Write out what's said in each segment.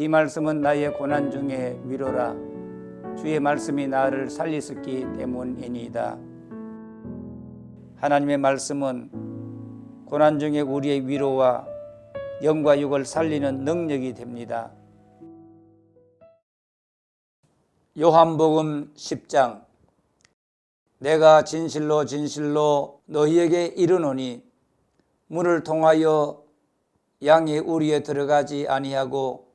이 말씀은 나의 고난 중에 위로라. 주의 말씀이 나를 살리셨기 때문이니이다. 하나님의 말씀은 고난 중에 우리의 위로와 영과 육을 살리는 능력이 됩니다. 요한복음 10장. 내가 진실로 진실로 너희에게 이르노니 문을 통하여 양이 우리에 들어가지 아니하고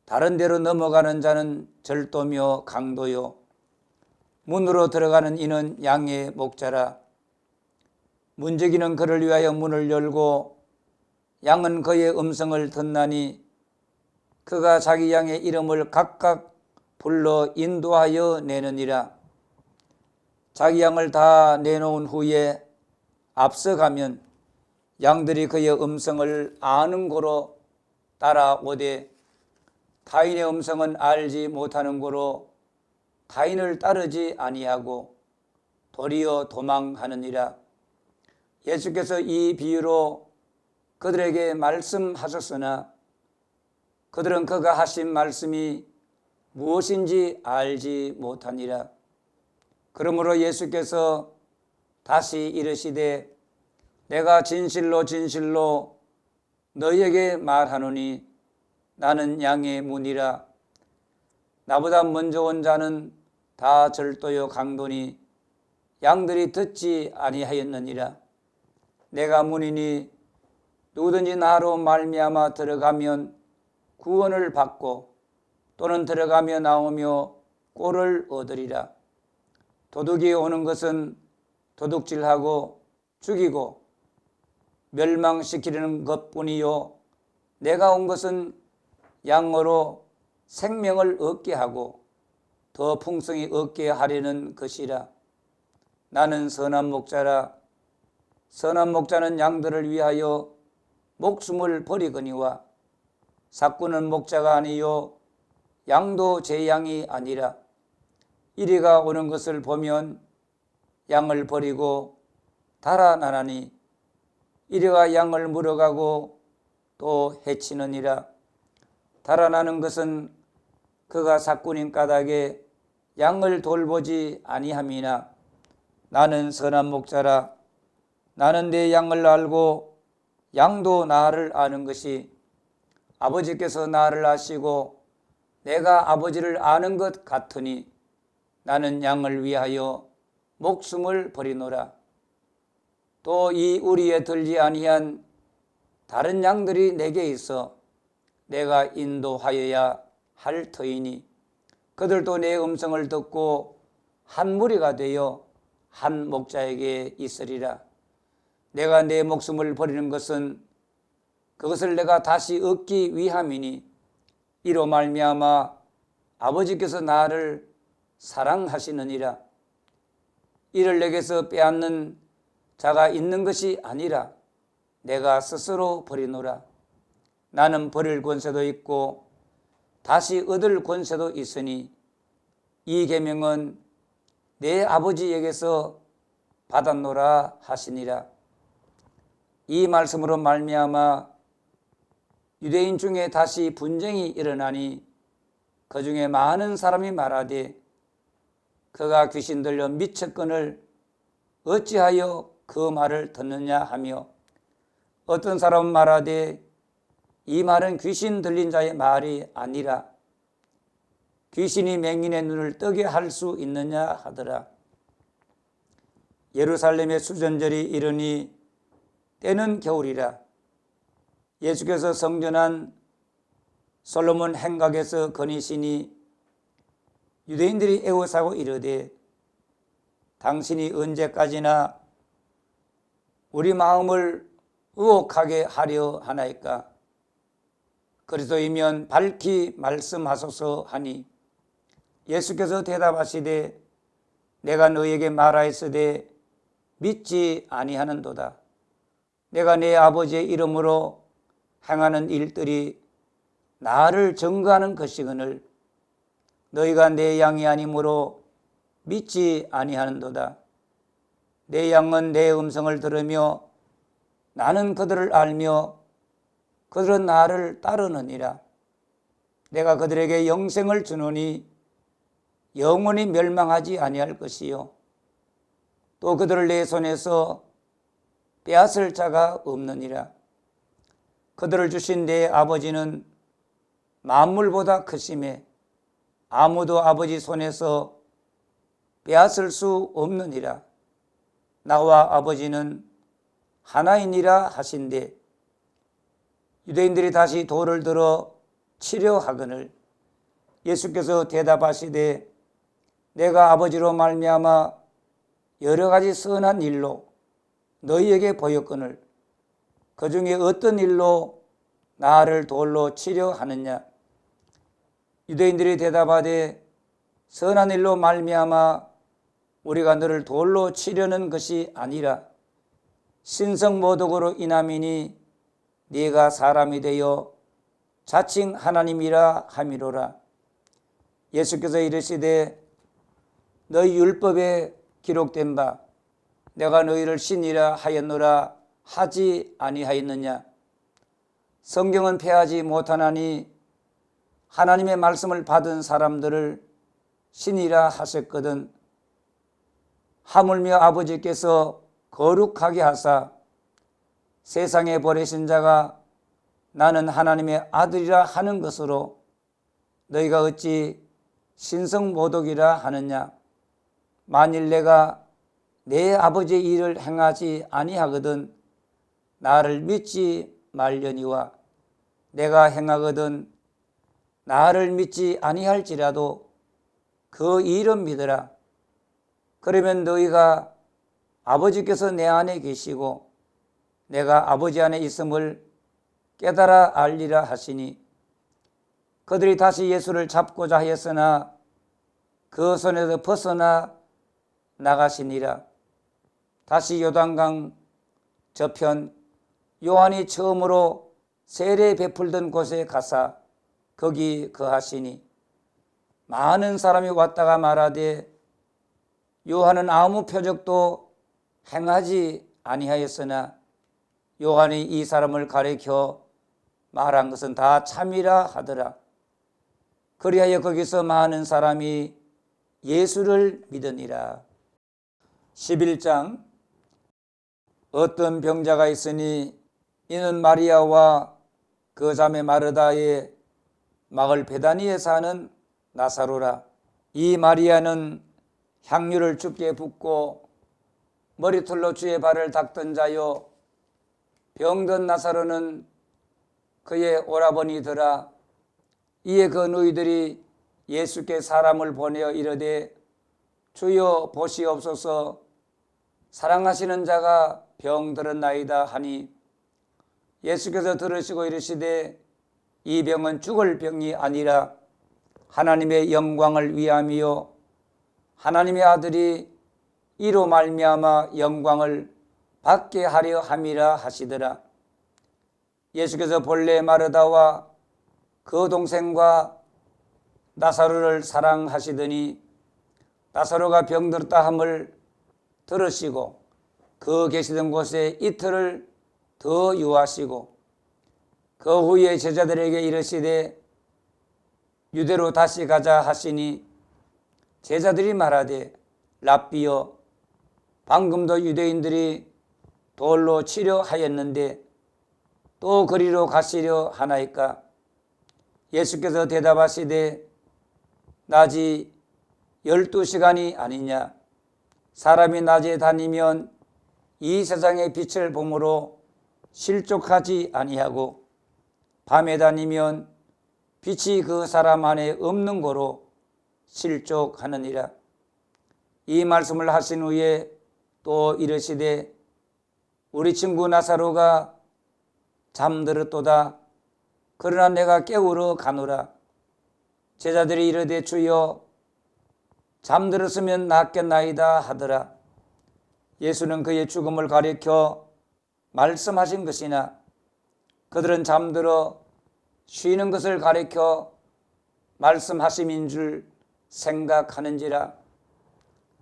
다른 데로 넘어가는 자는 절도며 강도요 문으로 들어가는 이는 양의 목자라. 문지기는 그를 위하여 문을 열고 양은 그의 음성을 듣나니 그가 자기 양의 이름을 각각 불러 인도하여 내느니라. 자기 양을 다 내놓은 후에 앞서가면 양들이 그의 음성을 아는 고로 따라오되 타인의 음성은 알지 못하는 고로 타인을 따르지 아니하고 도리어 도망하느니라. 예수께서 이 비유로 그들에게 말씀하셨으나 그들은 그가 하신 말씀이 무엇인지 알지 못하니라. 그러므로 예수께서 다시 이르시되 내가 진실로 진실로 너희에게 말하노니 나는 양의 문이라. 나보다 먼저 온 자는 다 절도요 강도니 양들이 듣지 아니하였느니라. 내가 문이니 누구든지 나로 말미암아 들어가면 구원을 받고 또는 들어가며 나오며 꼴을 얻으리라. 도둑이 오는 것은 도둑질하고 죽이고 멸망시키려는 것뿐이요 내가 온 것은 양으로 생명을 얻게 하고 더 풍성히 얻게 하려는 것이라. 나는 선한 목자라. 선한 목자는 양들을 위하여 목숨을 버리거니와 삭구는 목자가 아니요 양도 제 양이 아니라. 이리가 오는 것을 보면 양을 버리고 달아나나니 이리가 양을 물어가고 또 해치느니라. 달아나는 것은 그가 삭군인 까닭에 양을 돌보지 아니함이나 나는 선한 목자라. 나는 내 양을 알고 양도 나를 아는 것이 아버지께서 나를 아시고 내가 아버지를 아는 것 같으니 나는 양을 위하여 목숨을 버리노라. 또 이 우리에 들지 아니한 다른 양들이 내게 있어 내가 인도하여야 할 터이니 그들도 내 음성을 듣고 한 무리가 되어 한 목자에게 있으리라. 내가 내 목숨을 버리는 것은 그것을 내가 다시 얻기 위함이니 이로 말미암아 아버지께서 나를 사랑하시느니라. 이를 내게서 빼앗는 자가 있는 것이 아니라 내가 스스로 버리노라. 나는 버릴 권세도 있고 다시 얻을 권세도 있으니 이 계명은 내 아버지에게서 받았노라 하시니라. 이 말씀으로 말미암아 유대인 중에 다시 분쟁이 일어나니 그 중에 많은 사람이 말하되 그가 귀신 들려 미쳤거늘 어찌하여 그 말을 듣느냐 하며 어떤 사람은 말하되 이 말은 귀신 들린 자의 말이 아니라 귀신이 맹인의 눈을 뜨게 할 수 있느냐 하더라. 예루살렘의 수전절이 이르니 때는 겨울이라. 예수께서 성전한 솔로몬 행각에서 거니시니 유대인들이 애워싸고 이르되 당신이 언제까지나 우리 마음을 의혹하게 하려 하나이까. 그리스도이면 밝히 말씀하소서 하니 예수께서 대답하시되 내가 너에게 말하였으되 믿지 아니하는도다. 내가 내 아버지의 이름으로 행하는 일들이 나를 증거하는 것이거늘 너희가 내 양이 아니므로 믿지 아니하는도다. 내 양은 내 음성을 들으며 나는 그들을 알며 그들은 나를 따르느니라. 내가 그들에게 영생을 주노니 영원히 멸망하지 아니할 것이요 또 그들을 내 손에서 빼앗을 자가 없느니라. 그들을 주신 내 아버지는 만물보다 크심에 아무도 아버지 손에서 빼앗을 수 없느니라. 나와 아버지는 하나이니라 하신대 유대인들이 다시 돌을 들어 치려 하거늘 예수께서 대답하시되 내가 아버지로 말미암아 여러 가지 선한 일로 너희에게 보였거늘 그 중에 어떤 일로 나를 돌로 치려 하느냐. 유대인들이 대답하되 선한 일로 말미암아 우리가 너를 돌로 치려는 것이 아니라 신성모독으로 인함이니 네가 사람이 되어 자칭 하나님이라 함이로라. 예수께서 이르시되 너희 율법에 기록된 바 내가 너희를 신이라 하였노라 하지 아니하였느냐. 성경은 폐하지 못하나니 하나님의 말씀을 받은 사람들을 신이라 하셨거든. 하물며 아버지께서 거룩하게 하사 세상에 보내신 자가 나는 하나님의 아들이라 하는 것으로 너희가 어찌 신성모독이라 하느냐. 만일 내가 내 아버지의 일을 행하지 아니하거든 나를 믿지 말려니와 내가 행하거든 나를 믿지 아니할지라도 그 일은 믿으라. 그러면 너희가 아버지께서 내 안에 계시고 내가 아버지 안에 있음을 깨달아 알리라 하시니 그들이 다시 예수를 잡고자 하였으나 그 손에서 벗어나 나가시니라. 다시 요단강 저편 요한이 처음으로 세례 베풀던 곳에 가사 거기 거하시니 많은 사람이 왔다가 말하되 요한은 아무 표적도 행하지 아니하였으나 요한이 이 사람을 가리켜 말한 것은 다 참이라 하더라. 그리하여 거기서 많은 사람이 예수를 믿으니라. 11장 어떤 병자가 있으니 이는 마리아와 그 자매 마르다의 마을 베다니에 사는 나사로라. 이 마리아는 향유를 주께 붓고 머리털로 주의 발을 닦던 자요 병든 나사로는 그의 오라버니더라. 이에 그 누이들이 예수께 사람을 보내어 이르되 주여 보시옵소서 사랑하시는 자가 병들었나이다 하니 예수께서 들으시고 이르시되 이 병은 죽을 병이 아니라 하나님의 영광을 위함이요 하나님의 아들이 이로 말미암아 영광을 받게 하려 함이라 하시더라. 예수께서 본래 마르다와 그 동생과 나사로를 사랑하시더니 나사로가 병들었다 함을 들으시고 그 계시던 곳에 이틀을 더 유하시고 그 후에 제자들에게 이르시되 유대로 다시 가자 하시니 제자들이 말하되 랍비여 방금도 유대인들이 돌로 치려 하였는데 또 그리로 가시려 하나이까. 예수께서 대답하시되 낮이 12시간이 아니냐. 사람이 낮에 다니면 이 세상의 빛을 보므로 실족하지 아니하고 밤에 다니면 빛이 그 사람 안에 없는 거로 실족하느니라. 이 말씀을 하신 후에 또 이르시되 우리 친구 나사로가 잠들었도다. 그러나 내가 깨우러 가노라. 제자들이 이르되 주여 잠들었으면 낫겠나이다 하더라. 예수는 그의 죽음을 가리켜 말씀하신 것이나 그들은 잠들어 쉬는 것을 가리켜 말씀하심인 줄 생각하는지라.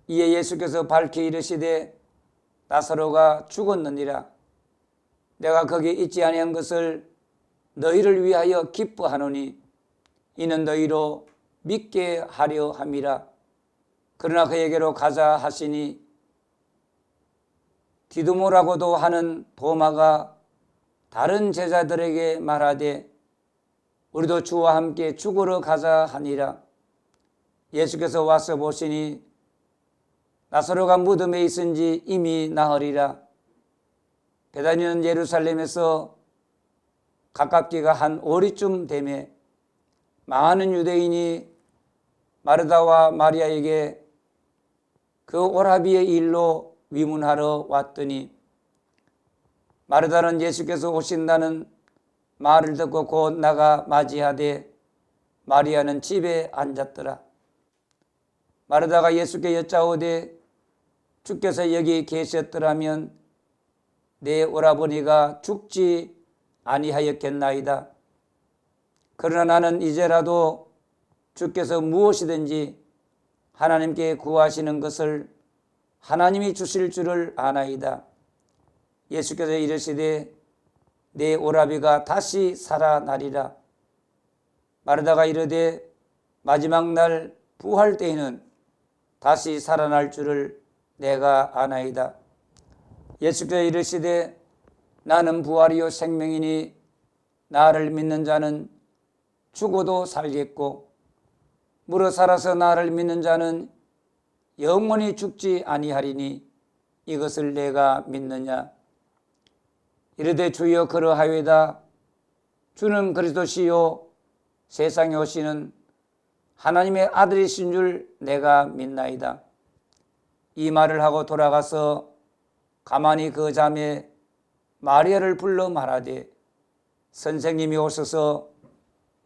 이에 예수께서 밝히 이르시되 나사로가 죽었느니라. 내가 거기 있지 아니한 것을 너희를 위하여 기뻐하노니 이는 너희로 믿게 하려 함이라. 그러나 그에게로 가자 하시니 디두모라고도 하는 도마가 다른 제자들에게 말하되 우리도 주와 함께 죽으러 가자 하니라. 예수께서 와서 보시니 나사로가 무덤에 있은지 이미 나으리라. 베다니는 예루살렘에서 가깝기가 한 오리쯤 되매 많은 유대인이 마르다와 마리아에게 그 오라비의 일로 위문하러 왔더니 마르다는 예수께서 오신다는 말을 듣고 곧 나가 맞이하되 마리아는 집에 앉았더라. 마르다가 예수께 여짜오되 주께서 여기 계셨더라면 내 오라버니가 죽지 아니하였겠나이다. 그러나 나는 이제라도 주께서 무엇이든지 하나님께 구하시는 것을 하나님이 주실 줄을 아나이다. 예수께서 이르시되 내 오라비가 다시 살아나리라. 마르다가 이르되 마지막 날 부활 때에는 다시 살아날 줄을 내가 아나이다. 예수께서 이르시되 나는 부활이요 생명이니 나를 믿는 자는 죽어도 살겠고 물어 살아서 나를 믿는 자는 영원히 죽지 아니하리니 이것을 내가 믿느냐. 이르되 주여 그러하여이다. 주는 그리스도시요 세상에 오시는 하나님의 아들이신 줄 내가 믿나이다. 이 말을 하고 돌아가서 가만히 그 자매 마리아를 불러 말하되 선생님이 오셔서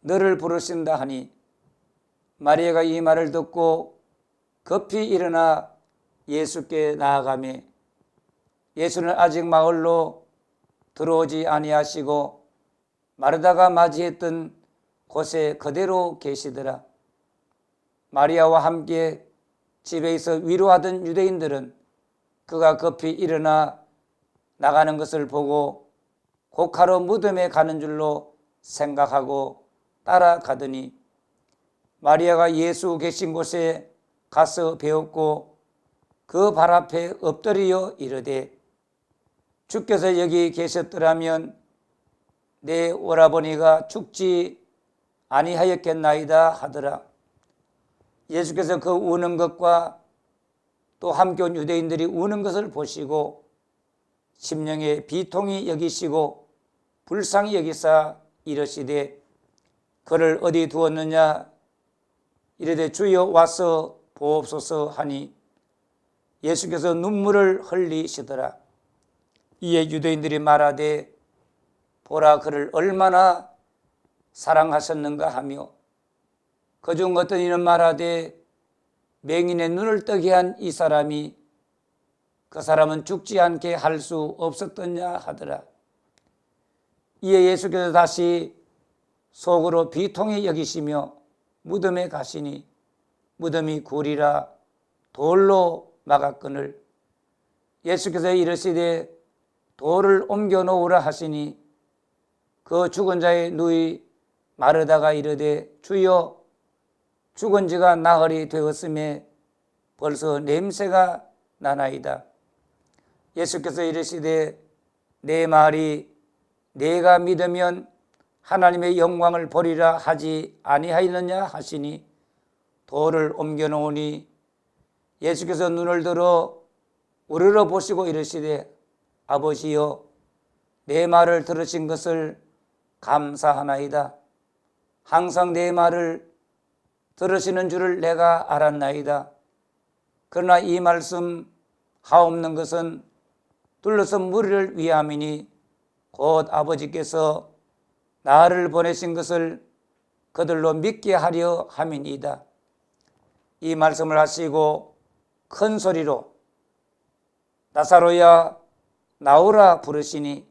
너를 부르신다 하니 마리아가 이 말을 듣고 급히 일어나 예수께 나아가매 예수는 아직 마을로 들어오지 아니하시고 마르다가 맞이했던 곳에 그대로 계시더라. 마리아와 함께 집에 있어 위로하던 유대인들은 그가 급히 일어나 나가는 것을 보고 곡하러 무덤에 가는 줄로 생각하고 따라가더니 마리아가 예수 계신 곳에 가서 배웠고 그 발 앞에 엎드려 이르되 주께서 여기 계셨더라면 내 오라버니가 죽지 아니하였겠나이다 하더라. 예수께서 그 우는 것과 또 함께 온 유대인들이 우는 것을 보시고 심령에 비통히 여기시고 불쌍히 여기사 이르시되 그를 어디 두었느냐. 이르되 주여 와서 보옵소서 하니 예수께서 눈물을 흘리시더라. 이에 유대인들이 말하되 보라 그를 얼마나 사랑하셨는가 하며 그중 어떤 이는 말하되 맹인의 눈을 뜨게 한 이 사람이 그 사람은 죽지 않게 할 수 없었더냐 하더라. 이에 예수께서 다시 속으로 비통히 여기시며 무덤에 가시니 무덤이 굴이라 돌로 막았거늘 예수께서 이르시되 돌을 옮겨 놓으라 하시니 그 죽은 자의 누이 마르다가 이르되 주여 죽은 지가 나흘이 되었음에 벌써 냄새가 나나이다. 예수께서 이르시되 내 말이 내가 믿으면 하나님의 영광을 보리라 하지 아니하였느냐 하시니 돌을 옮겨 놓으니 예수께서 눈을 들어 우러러 보시고 이르시되 아버지여 내 말을 들으신 것을 감사하나이다. 항상 내 말을 들으시는 줄을 내가 알았나이다. 그러나 이 말씀 하옵는 것은 둘러선 무리를 위함이니 곧 아버지께서 나를 보내신 것을 그들로 믿게 하려 함이니이다. 이 말씀을 하시고 큰 소리로 나사로야 나오라 부르시니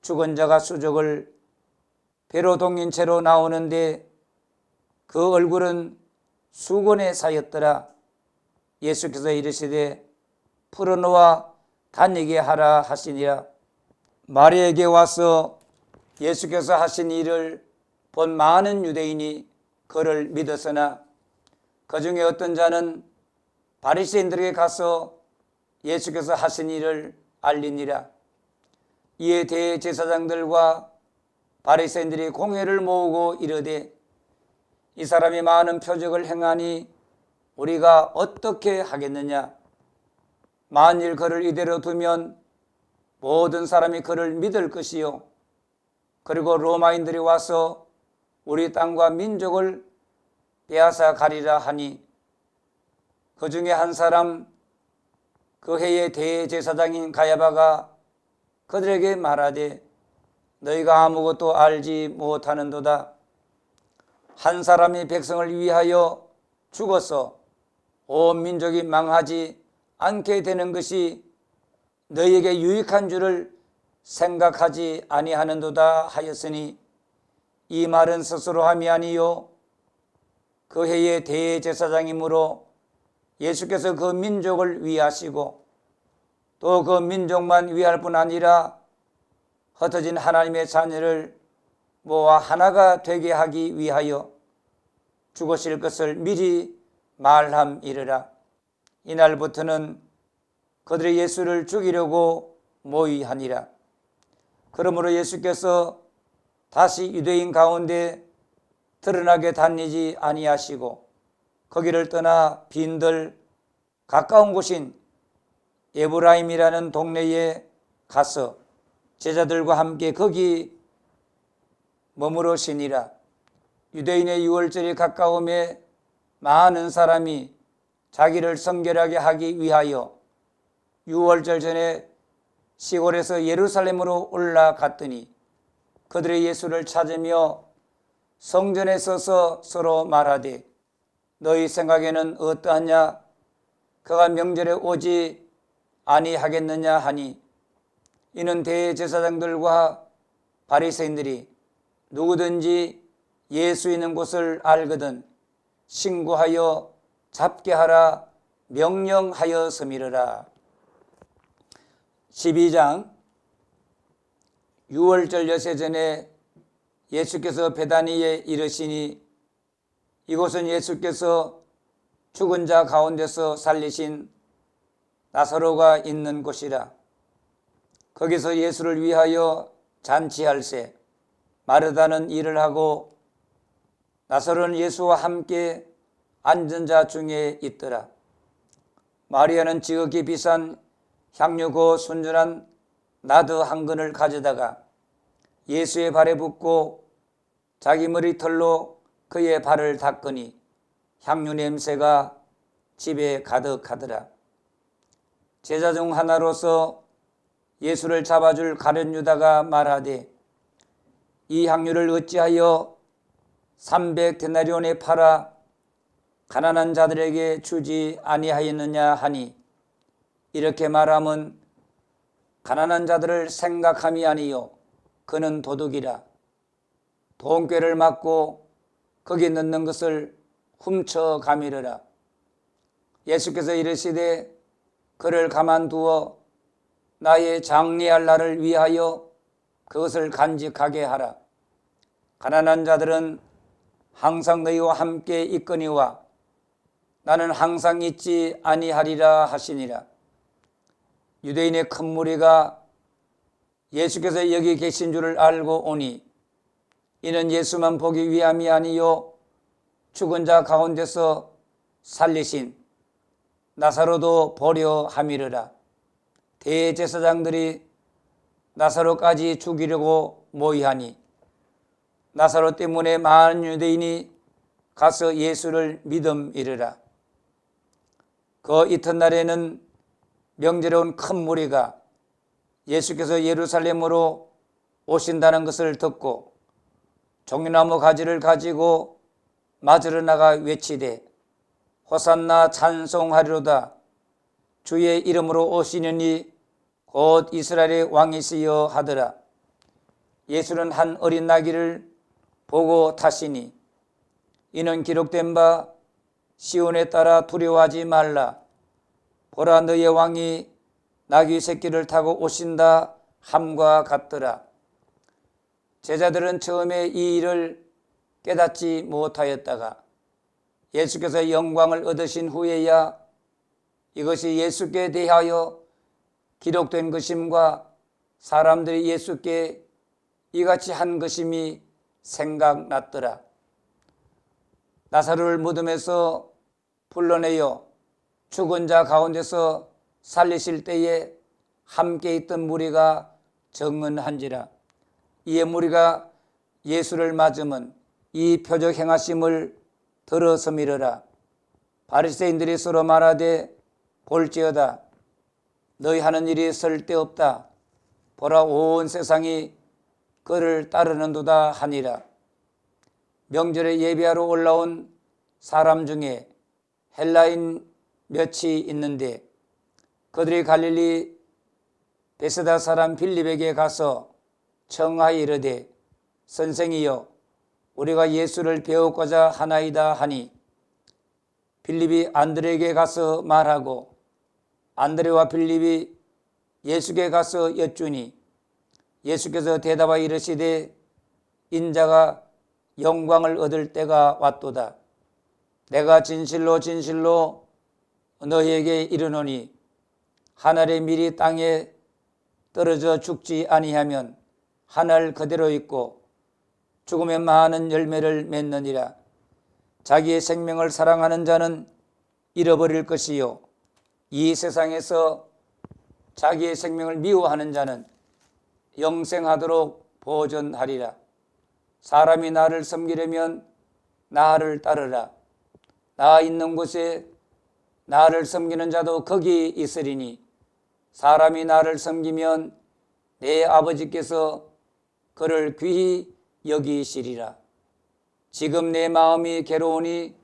죽은 자가 수족을 배로 동인 채로 나오는데 그 얼굴은 수건에 사였더라. 예수께서 이르시되 풀어놓아 다니게 하라 하시니라. 마리아에게 와서 예수께서 하신 일을 본 많은 유대인이 그를 믿었으나 그 중에 어떤 자는 바리새인들에게 가서 예수께서 하신 일을 알리니라. 이에 대제사장들과 바리새인들이 공회를 모으고 이르되 이 사람이 많은 표적을 행하니 우리가 어떻게 하겠느냐? 만일 그를 이대로 두면 모든 사람이 그를 믿을 것이요 그리고 로마인들이 와서 우리 땅과 민족을 빼앗아 가리라 하니 그 중에 한 사람 그 해의 대제사장인 가야바가 그들에게 말하되 너희가 아무것도 알지 못하는도다. 한 사람이 백성을 위하여 죽어서 온 민족이 망하지 않게 되는 것이 너희에게 유익한 줄을 생각하지 아니하는도다 하였으니 이 말은 스스로 함이 아니요 그 해의 대제사장이므로 예수께서 그 민족을 위하시고 또 그 민족만 위할 뿐 아니라 흩어진 하나님의 자녀를 모아 하나가 되게 하기 위하여 죽으실 것을 미리 말함이르라. 이날부터는 그들이 예수를 죽이려고 모의하니라. 그러므로 예수께서 다시 유대인 가운데 드러나게 다니지 아니하시고 거기를 떠나 빈들 가까운 곳인 에브라임이라는 동네에 가서 제자들과 함께 거기 머무르시니라. 유대인의 유월절이 가까움에 많은 사람이 자기를 성결하게 하기 위하여 유월절 전에 시골에서 예루살렘으로 올라갔더니 그들이 예수를 찾으며 성전에 서서 서로 말하되 너희 생각에는 어떠하냐? 그가 명절에 오지 아니하겠느냐 하니 이는 대제사장들과 바리새인들이 누구든지 예수 있는 곳을 알거든 신고하여 잡게 하라 명령하였음이러라. 12장 유월절 여세 전에 예수께서 베다니에 이르시니 이곳은 예수께서 죽은 자 가운데서 살리신 나사로가 있는 곳이라. 거기서 예수를 위하여 잔치할세 마르다는 일을 하고 나사로는 예수와 함께 앉은 자 중에 있더라. 마리아는 지극히 비싼 향유고 순전한 나드 한 근을 가져다가 예수의 발에 붓고 자기 머리털로 그의 발을 닦으니 향유 냄새가 집에 가득하더라. 제자 중 하나로서 예수를 잡아줄 가룟 유다가 말하되 이 향유를 어찌하여 300데나리온에 팔아 가난한 자들에게 주지 아니하였느냐 하니 이렇게 말함은 가난한 자들을 생각함이 아니요 그는 도둑이라. 돈꾀를 맞고 거기 넣는 것을 훔쳐 가미르라. 예수께서 이르시되 그를 가만두어 나의 장례할 날을 위하여 그것을 간직하게 하라. 가난한 자들은 항상 너희와 함께 있거니와 나는 항상 있지 아니하리라 하시니라. 유대인의 큰 무리가 예수께서 여기 계신 줄을 알고 오니 이는 예수만 보기 위함이 아니요 죽은 자 가운데서 살리신 나사로도 보려 함이르라. 대제사장들이 나사로까지 죽이려고 모의하니 나사로 때문에 많은 유대인이 가서 예수를 믿음이르라. 그 이튿날에는 명절에 온 큰 무리가 예수께서 예루살렘으로 오신다는 것을 듣고 종려나무 가지를 가지고 맞으러 나가 외치되 호산나 찬송하리로다. 주의 이름으로 오시느니 곧 이스라엘의 왕이시여 하더라. 예수는 한 어린 나귀를 보고 타시니 이는 기록된 바 시온에 따라 두려워하지 말라. 보라 너의 왕이 나귀 새끼를 타고 오신다 함과 같더라. 제자들은 처음에 이 일을 깨닫지 못하였다가 예수께서 영광을 얻으신 후에야 이것이 예수께 대하여 기록된 것임과 사람들이 예수께 이같이 한 것임이 생각났더라. 나사로를 무덤에서 불러내어 죽은 자 가운데서 살리실 때에 함께 있던 무리가 정언한지라. 이에 무리가 예수를 맞으면 이 표적 행하심을 들어서 미르라. 바리새인들이 서로 말하되 볼지어다 너희 하는 일이 쓸데없다. 보라 온 세상이 그를 따르는도다 하니라. 명절에 예배하러 올라온 사람 중에 헬라인 몇이 있는데 그들이 갈릴리 베세다 사람 빌립에게 가서 청하여 이르되 선생이여 우리가 예수를 배우고자 하나이다 하니 빌립이 안드레에게 가서 말하고 안드레와 빌립이 예수께 가서 여쭈니 예수께서 대답하여 이르시되 인자가 영광을 얻을 때가 왔도다. 내가 진실로 진실로 너희에게 이르노니 하늘의 밀이 땅에 떨어져 죽지 아니하면 하늘 그대로 있고 죽음에 많은 열매를 맺느니라. 자기의 생명을 사랑하는 자는 잃어버릴 것이요 이 세상에서 자기의 생명을 미워하는 자는 영생하도록 보존하리라. 사람이 나를 섬기려면 나를 따르라. 나 있는 곳에 나를 섬기는 자도 거기 있으리니 사람이 나를 섬기면 내 아버지께서 그를 귀히 여기시리라. 지금 내 마음이 괴로우니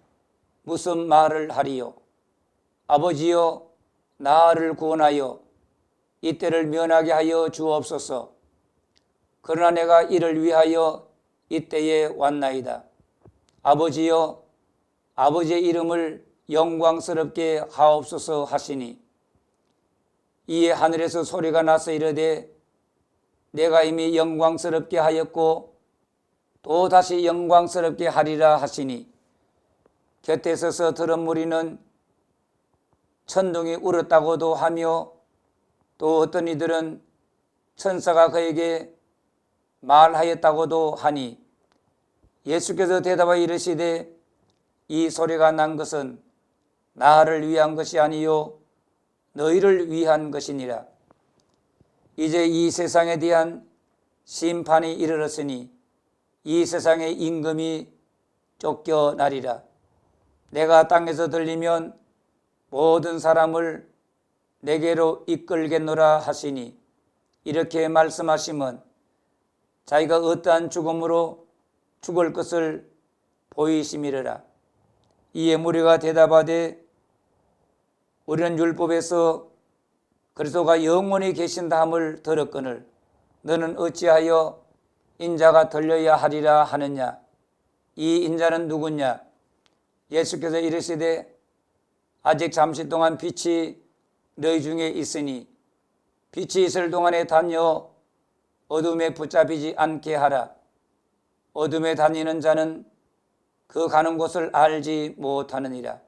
무슨 말을 하리요. 아버지여 나를 구원하여 이때를 면하게 하여 주옵소서. 그러나 내가 이를 위하여 이때에 왔나이다. 아버지여 아버지의 이름을 영광스럽게 하옵소서 하시니 이에 하늘에서 소리가 나서 이르되 내가 이미 영광스럽게 하였고 또 다시 영광스럽게 하리라 하시니 곁에 서서 들은 무리는 천둥이 울었다고도 하며 또 어떤 이들은 천사가 그에게 말하였다고도 하니 예수께서 대답하여 이르시되 이 소리가 난 것은 나를 위한 것이 아니요 너희를 위한 것이니라. 이제 이 세상에 대한 심판이 이르렀으니 이 세상의 임금이 쫓겨나리라. 내가 땅에서 들리면 모든 사람을 내게로 이끌겠노라 하시니 이렇게 말씀하시면 자기가 어떠한 죽음으로 죽을 것을 보이심이라. 이에 무리가 대답하되 우리는 율법에서 그리스도가 영원히 계신다 함을 들었거늘 너는 어찌하여 인자가 들려야 하리라 하느냐. 이 인자는 누구냐. 예수께서 이르시되 아직 잠시 동안 빛이 너희 중에 있으니 빛이 있을 동안에 다녀 어둠에 붙잡히지 않게 하라. 어둠에 다니는 자는 그 가는 곳을 알지 못하느니라.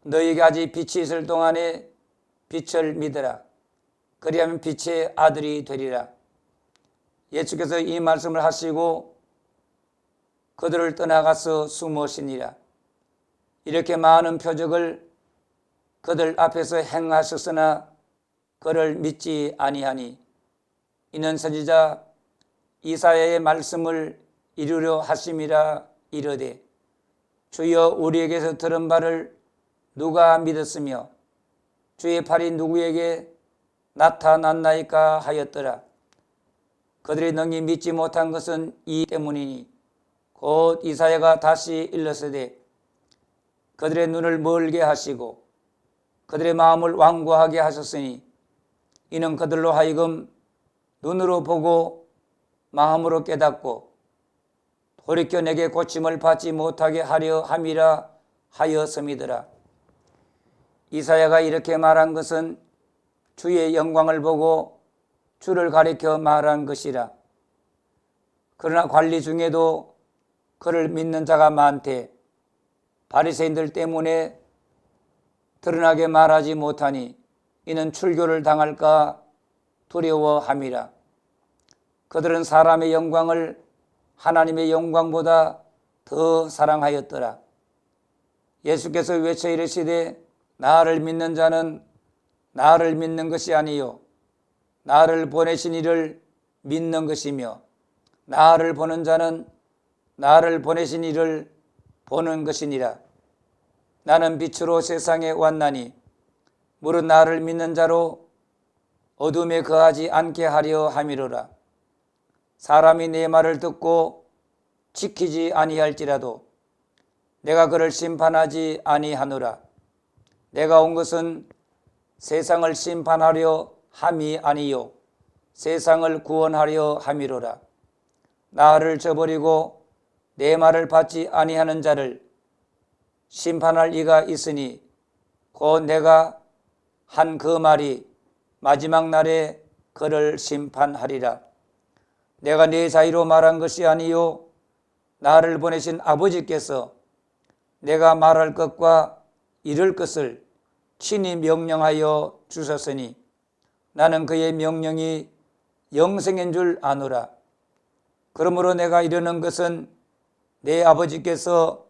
너희에게 아직 빛이 있을 동안에 빛을 믿으라. 그리하면 빛의 아들이 되리라. 예수께서 이 말씀을 하시고 그들을 떠나가서 숨으시니라. 이렇게 많은 표적을 그들 앞에서 행하셨으나 그를 믿지 아니하니 이는 선지자 이사야의 말씀을 이루려 하심이라. 이르되 주여 우리에게서 들은 바를 누가 믿었으며 주의 팔이 누구에게 나타났나이까 하였더라. 그들이 능히 믿지 못한 것은 이 때문이니 곧 이사야가 다시 일렀으되 그들의 눈을 멀게 하시고 그들의 마음을 완고하게 하셨으니 이는 그들로 하여금 눈으로 보고 마음으로 깨닫고 돌이켜 내게 고침을 받지 못하게 하려 함이라 하였음이더라. 이사야가 이렇게 말한 것은 주의 영광을 보고 주를 가리켜 말한 것이라. 그러나 관리 중에도 그를 믿는 자가 많되 바리새인들 때문에 드러나게 말하지 못하니 이는 출교를 당할까 두려워함이라. 그들은 사람의 영광을 하나님의 영광보다 더 사랑하였더라. 예수께서 외쳐 이르시되 나를 믿는 자는 나를 믿는 것이 아니요 나를 보내신 이를 믿는 것이며 나를 보는 자는 나를 보내신 이를 보는 것이니라. 나는 빛으로 세상에 왔나니 무릇 나를 믿는 자로 어둠에 거하지 않게 하려 함이로라. 사람이 내 말을 듣고 지키지 아니할지라도 내가 그를 심판하지 아니하노라. 내가 온 것은 세상을 심판하려 함이 아니요 세상을 구원하려 함이로라. 나를 저버리고 내 말을 받지 아니하는 자를 심판할 이가 있으니 곧 내가 한 그 말이 마지막 날에 그를 심판하리라. 내가 내 자유로 말한 것이 아니요 나를 보내신 아버지께서 내가 말할 것과 이룰 것을 친히 명령하여 주셨으니 나는 그의 명령이 영생인 줄 아노라. 그러므로 내가 이르는 것은 내 아버지께서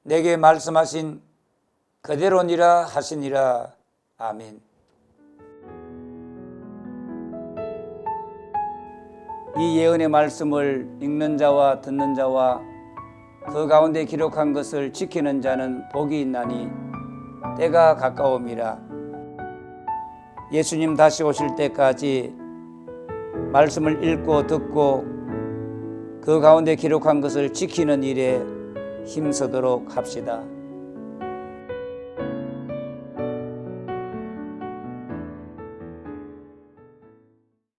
내게 말씀하신 그대로니라 하시니라. 아멘. 이 예언의 말씀을 읽는 자와 듣는 자와 그 가운데 기록한 것을 지키는 자는 복이 있나니 때가 가까움이라. 예수님 다시 오실 때까지 말씀을 읽고 듣고 그 가운데 기록한 것을 지키는 일에 힘쓰도록 합시다.